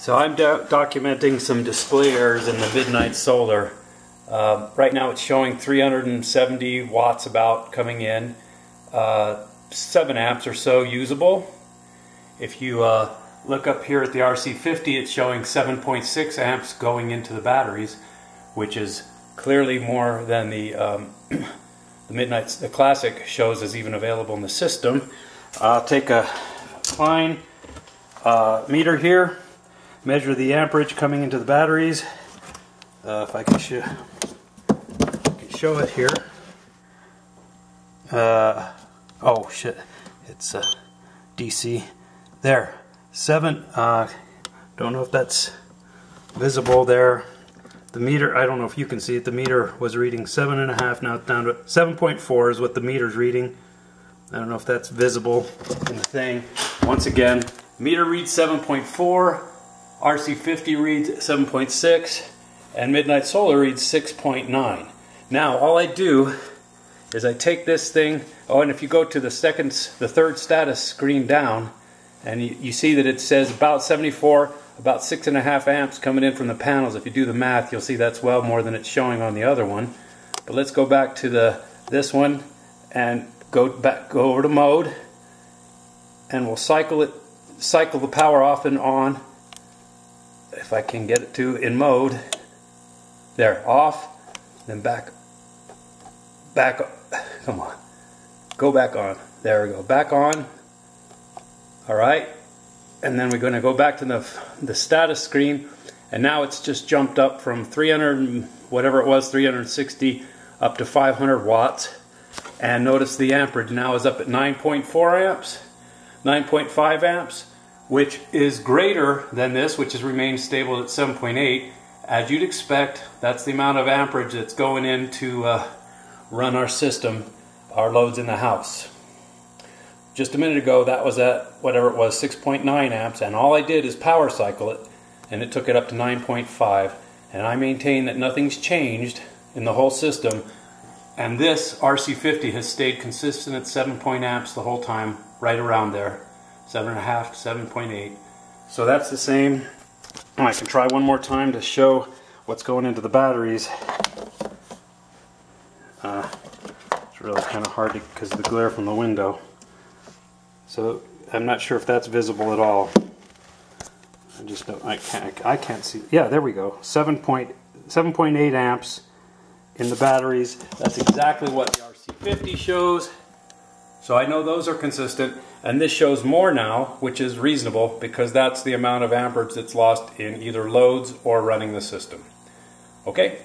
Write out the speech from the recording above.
So I'm documenting some display errors in the MidNiteSolar. Right now it's showing 370 watts about coming in, 7 amps or so usable. If you look up here at the RC50, it's showing 7.6 amps going into the batteries, which is clearly more than the the Classic shows is even available in the system. I'll take a fine meter here, measure the amperage coming into the batteries. If I can show it here. Oh shit, it's DC. There, 7. Don't know if that's visible there. The meter, I don't know if you can see it. The meter was reading 7.5. Now it's down to 7.4 is what the meter's reading. I don't know if that's visible in the thing. Once again, meter reads 7.4, RC50 reads 7.6, and MidNiteSolar reads 6.9. Now all I do is I take this thing. Oh, and if you go to the third status screen down, and you see that it says about 74, about 6.5 amps coming in from the panels. If you do the math, you'll see that's well more than it's showing on the other one. But let's go back to this one and go over to mode, and we'll cycle the power off and on. If I can get it to in mode. There, off, then back, come on, go back on. There we go, back on. All right, and then we're going to go back to the status screen, and now it's just jumped up from 300, whatever it was, 360 up to 500 watts. And notice the amperage now is up at 9.4 amps, 9.5 amps, which is greater than this, which has remained stable at 7.8. As you'd expect, that's the amount of amperage that's going in to run our system, our loads in the house. Just a minute ago, that was at whatever it was, 6.9 amps, and all I did is power cycle it, and it took it up to 9.5. And I maintain that nothing's changed in the whole system, and this RC50 has stayed consistent at 7 amps the whole time, right around there, 7.5 to 7.8. So that's the same. I can try one more time to show what's going into the batteries. It's really kind of hard because of the glare from the window. So I'm not sure if that's visible at all. I just don't. I can't see. Yeah, there we go. 7.8 amps in the batteries. That's exactly what the RC50 shows. So I know those are consistent, and this shows more now, which is reasonable because that's the amount of amperage that's lost in either loads or running the system. Okay.